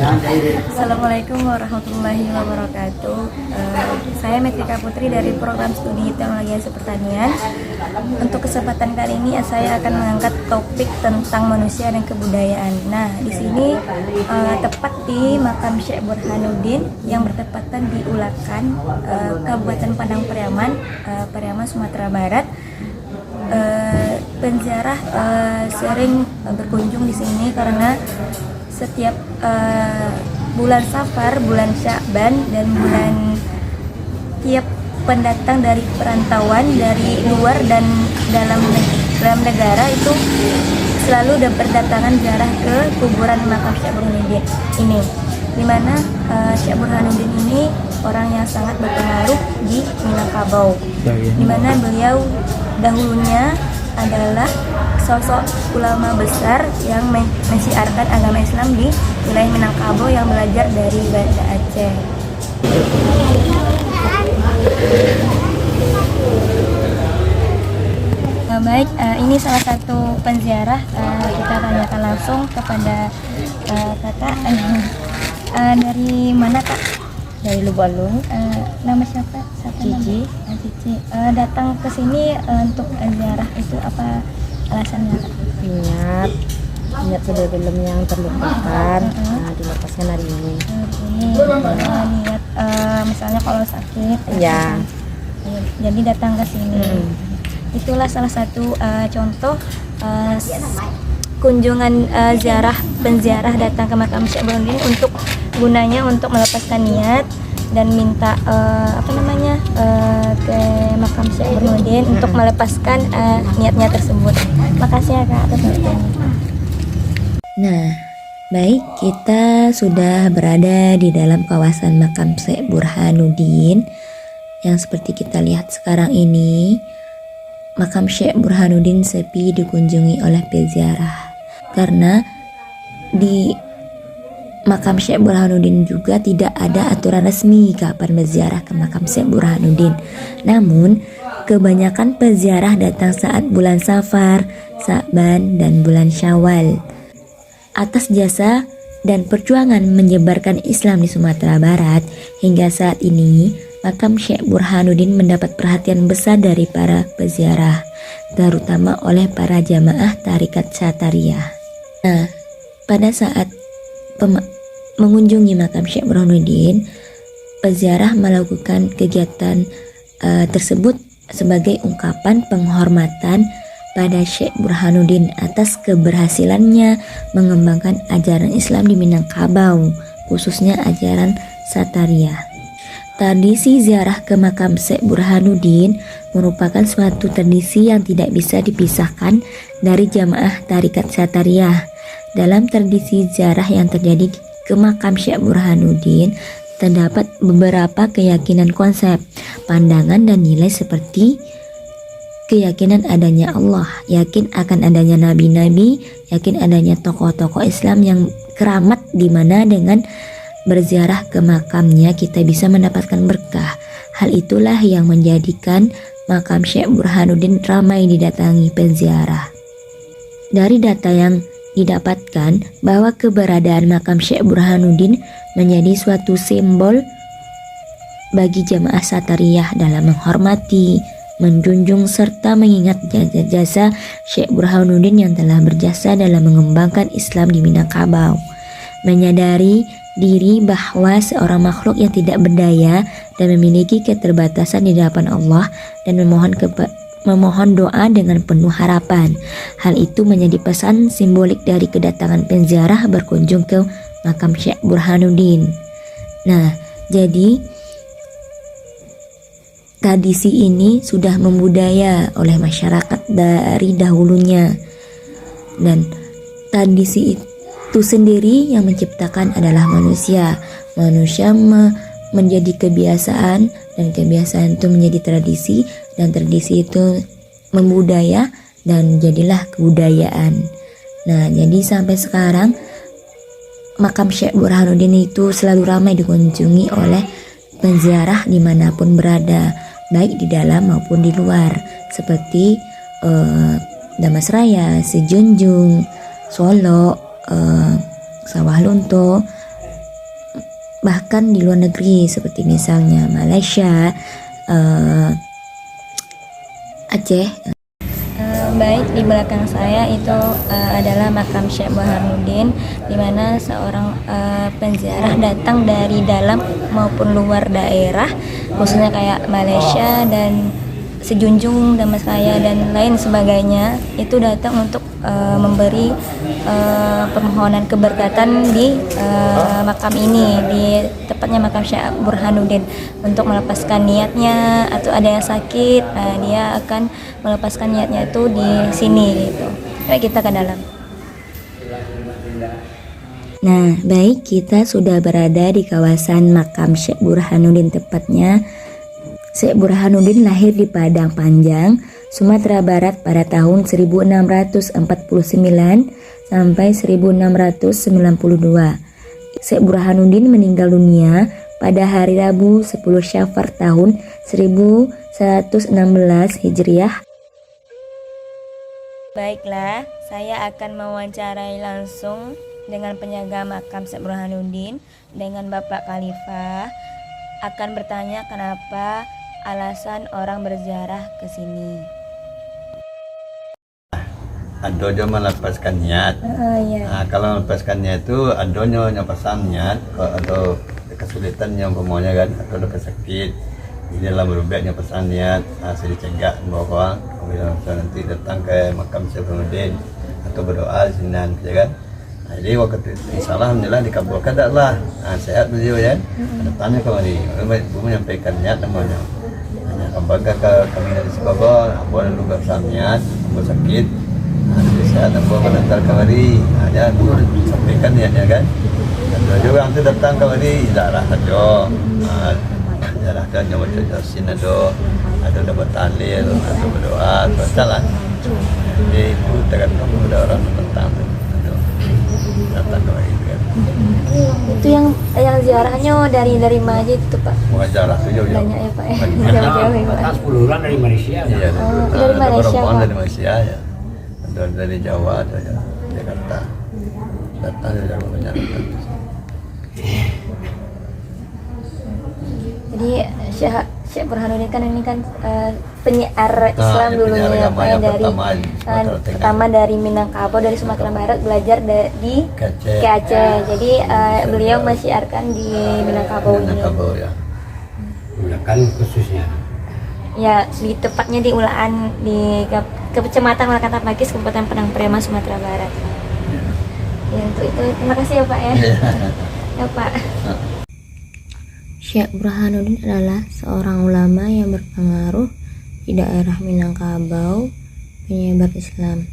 Assalamualaikum warahmatullahi wabarakatuh. Saya Metrika Putri dari program studi teknologi hasil pertanian. Untuk kesempatan kali ini saya akan mengangkat topik tentang manusia dan kebudayaan. Nah, di sini tepat di makam Syekh Burhanuddin yang bertepatan di Ulakan, Kabupaten Padang Pariaman, Pariaman, Sumatera Barat. Penziarah sering berkunjung di sini karena setiap bulan Safar, bulan Sya'ban, dan tiap pendatang dari perantauan dari luar dan dalam negara itu selalu berdatangan ziarah ke kuburan makam Syekh Burhanuddin ini, dimana Syekh Burhanuddin ini orang yang sangat berpengaruh di Minangkabau, dimana beliau dahulunya adalah sosok ulama besar yang mensiarkan agama Islam di wilayah Minangkabau yang belajar dari Banda Aceh. Baik, ini salah satu penziarah. Kita tanyakan langsung kepada kakak. Dari mana kak? Dari Lubalung. Nama siapa? Cici. Cici. Datang ke sini untuk ziarah itu apa alasannya kak? Ingat film yang terlupakan, dilepaskan hari ini. Niat misalnya kalau sakit Ya. Jadi datang ke sini. Itulah salah satu contoh kunjungan penziarah datang ke makam Syekh Burhanuddin untuk gunanya untuk melepaskan niat dan minta ke makam Syekh Burhanuddin untuk melepaskan niatnya tersebut. Makasih ya kak atas waktunya. Nah, baik, kita sudah berada di dalam kawasan makam Syekh Burhanuddin yang seperti kita lihat sekarang ini. Makam Syekh Burhanuddin sepi dikunjungi oleh peziarah karena di makam Syekh Burhanuddin juga tidak ada aturan resmi kapan berziarah ke makam Syekh Burhanuddin. Namun, kebanyakan peziarah datang saat bulan Safar, Sya'ban, dan bulan Syawal. Atas jasa dan perjuangan menyebarkan Islam di Sumatera Barat, hingga saat ini, makam Syekh Burhanuddin mendapat perhatian besar dari para peziarah, terutama oleh para jamaah Tarikat Satariyah. Nah, pada saat mengunjungi makam Syekh Burhanuddin, peziarah melakukan kegiatan tersebut sebagai ungkapan penghormatan pada Syekh Burhanuddin atas keberhasilannya mengembangkan ajaran Islam di Minangkabau, khususnya ajaran Satariyah. Tradisi ziarah ke makam Syekh Burhanuddin merupakan suatu tradisi yang tidak bisa dipisahkan dari jamaah Tarikat Satariyah. Dalam tradisi ziarah yang terjadi ke makam Syekh Burhanuddin, terdapat beberapa keyakinan konsep, pandangan, dan nilai seperti keyakinan adanya Allah, yakin akan adanya nabi-nabi, yakin adanya tokoh-tokoh Islam yang keramat, di mana dengan berziarah ke makamnya kita bisa mendapatkan berkah. Hal itulah yang menjadikan makam Syekh Burhanuddin ramai didatangi penziarah. Dari data yang didapatkan bahwa keberadaan makam Syekh Burhanuddin menjadi suatu simbol bagi jamaah Satariyah dalam menghormati, menjunjung, serta mengingat jasa Syekh Burhanuddin yang telah berjasa dalam mengembangkan Islam di Minangkabau. Menyadari diri bahwa seorang makhluk yang tidak berdaya dan memiliki keterbatasan di hadapan Allah, dan memohon doa dengan penuh harapan. Hal itu menjadi pesan simbolik dari kedatangan penziarah berkunjung ke makam Syekh Burhanuddin. Nah, jadi tradisi ini sudah membudaya oleh masyarakat dari dahulunya, dan tradisi itu sendiri yang menciptakan adalah manusia. Manusia menjadi kebiasaan, dan kebiasaan itu menjadi tradisi, dan tradisi itu membudaya dan jadilah kebudayaan. Nah, jadi sampai sekarang makam Syekh Burhanuddin itu selalu ramai dikunjungi oleh penziarah dimanapun berada, baik di dalam maupun di luar, seperti Damasraya, Sejunjung, Solo, Sawah Lunto, bahkan di luar negeri seperti misalnya Malaysia, Aceh. Baik, di belakang saya itu adalah makam Syekh Burhanuddin, di mana seorang penziarah datang dari dalam maupun luar daerah, khususnya kayak Malaysia dan Sejunjung, Damastraya dan lain sebagainya, itu datang untuk memberi permohonan keberkatan di makam ini, di tepatnya makam Syekh Burhanuddin, untuk melepaskan niatnya, atau ada yang sakit, dia akan melepaskan niatnya itu di sini gitu. Baik, kita ke dalam. Nah, baik, kita sudah berada di kawasan makam Syekh Burhanuddin. Tepatnya Syekh Burhanuddin lahir di Padang Panjang, Sumatera Barat pada tahun 1649 sampai 1692. Syekh Burhanuddin meninggal dunia pada hari Rabu 10 Syafar tahun 1116 Hijriah. Baiklah, saya akan mewawancarai langsung dengan penjaga makam Syekh Burhanuddin, dengan Bapak Khalifah, akan bertanya kenapa alasan orang berziarah ke sini. Adonyo melepaskan niat. Iya. Nah, kalau melepaskan niat itu adonyo nyapasan niat atau kesulitan yang umpamanya kan, atau ada sakit. Di dalam berubah nyapasan niat, saya dicegah bahwa bila nanti datang ke makam Syekh Burhanuddin atau berdoa sinan, ya kan. Nah, jadi waktu itu insyaallah alhamdulillah dikabulkan Allah. Sehat beliau ya. Ada tanya kemari, ibu menyampaikan niat namanya. Apakah kami dari Sekolah, boleh lu bersamniat, boleh sakit, jadi saya boleh menantar kemari, ya guru sampaikan niatnya kan. Dan juga nanti datang kemari, darah saja, darah dan nyawa jasin ada dapat talil, atau berdoa, atau jalan. Jadi itu tergantung pada orang tentang datang kemari kan. Itu yang ziarahnya dari mana aja itu Pak? Bukan jarak saja. Banyak ya Pak ya. Jauh-jauh ya Pak. 10 orang dari Malaysia. Iya, dari Malaysia, Pak. Dari Malaysia ya. Ada dari Jawa, ada ya, Jakarta. Datang dari Jawa banyak. Jadi Syekh Burhanuddin kan ini kan penyiar Islam dulunya ya Pak, ya, dari pertama dari Minangkabau, dari Sumatera Barat, belajar di Aceh. Jadi beliau menyiarkan di Minangkabau ini. Ya. Menggunakan khususnya. Ya, di tepatnya di Ulaan, di Kecamatan Malakanta Pakis, Kabupaten Padang Pariaman, Sumatera Barat. Ya, untuk itu terima kasih ya Pak ya. Ya Pak. Syekh Burhanuddin adalah seorang ulama yang berpengaruh di daerah Minangkabau, penyebar Islam.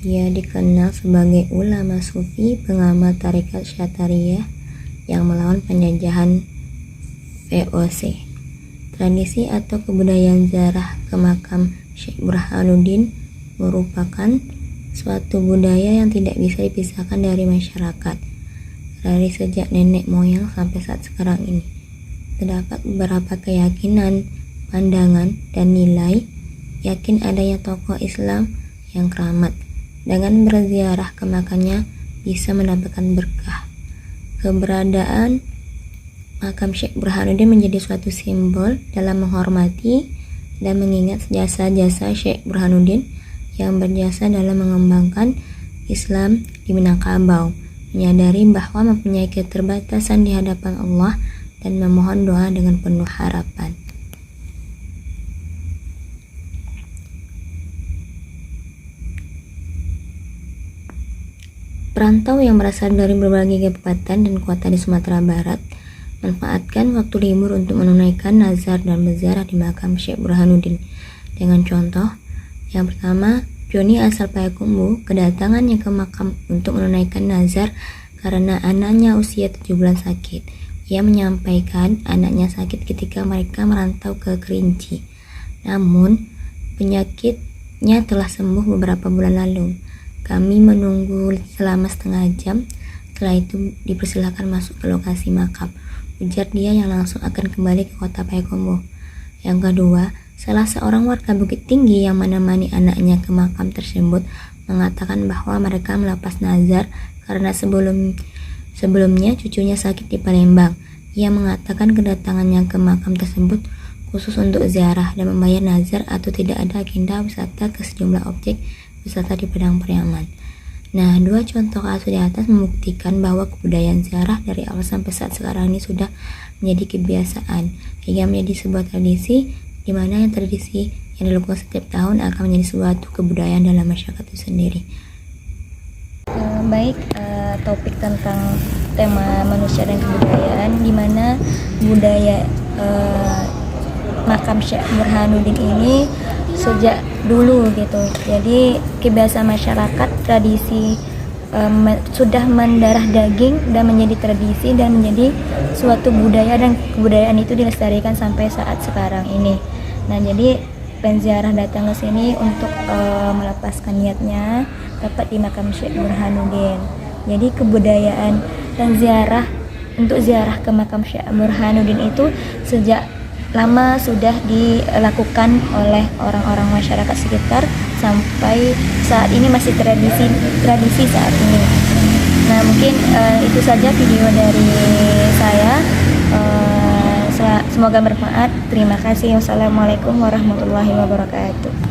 Dia dikenal sebagai ulama sufi pengamat tarekat Syatariyah yang melawan penjajahan VOC. Tradisi atau kebudayaan ziarah ke makam Syekh Burhanuddin merupakan suatu budaya yang tidak bisa dipisahkan dari masyarakat. Dari sejak nenek moyang sampai saat sekarang ini, terdapat beberapa keyakinan, pandangan, dan nilai yakin adanya tokoh Islam yang keramat. Dengan berziarah ke makamnya bisa mendapatkan berkah. Keberadaan makam Syekh Burhanuddin menjadi suatu simbol dalam menghormati dan mengingat jasa-jasa Syekh Burhanuddin yang berjasa dalam mengembangkan Islam di Minangkabau, menyadari bahwa mempunyai keterbatasan di hadapan Allah dan memohon doa dengan penuh harapan. Perantau yang berasal dari berbagai kabupaten dan kota di Sumatera Barat manfaatkan waktu libur untuk menunaikan nazar dan berziarah di makam Syekh Burhanuddin. Dengan contoh, yang pertama, Joni asal Payakumbuh kedatangannya ke makam untuk menunaikan nazar karena anaknya usia 7 bulan sakit. Ia menyampaikan anaknya sakit ketika mereka merantau ke Kerinci. Namun, penyakitnya telah sembuh beberapa bulan lalu. Kami menunggu selama setengah jam. Setelah itu dipersilakan masuk ke lokasi makam, ujar dia yang langsung akan kembali ke kota Payakumbuh. Yang kedua, salah seorang warga Bukit Tinggi yang menemani anaknya ke makam tersebut mengatakan bahwa mereka melepas nazar karena sebelumnya cucunya sakit di Palembang. Ia mengatakan kedatangannya ke makam tersebut khusus untuk ziarah dan membayar nazar atau tidak ada agenda wisata ke sejumlah objek wisata di Padang Pariaman. Nah, dua contoh kasus di atas membuktikan bahwa kebudayaan ziarah dari awal sampai saat sekarang ini sudah menjadi kebiasaan hingga menjadi sebuah tradisi, di mana yang tradisi yang dilakukan setiap tahun akan menjadi suatu kebudayaan dalam masyarakat itu sendiri. Baik, topik tentang tema manusia dan kebudayaan, di mana budaya makam Syekh Burhanuddin ini sejak dulu gitu. Jadi kebiasaan masyarakat, tradisi sudah mendarah daging dan menjadi tradisi dan menjadi suatu budaya, dan kebudayaan itu dilestarikan sampai saat sekarang ini. Nah, jadi penziarah datang ke sini untuk melepaskan niatnya tepat di makam Syekh Burhanuddin. Jadi kebudayaan dan ziarah untuk ziarah ke makam Syekh Burhanuddin itu sejak lama sudah dilakukan oleh orang-orang masyarakat sekitar sampai saat ini masih tradisi saat ini. Nah, mungkin itu saja video dari saya. Semoga bermanfaat. Terima kasih. Wassalamualaikum warahmatullahi wabarakatuh.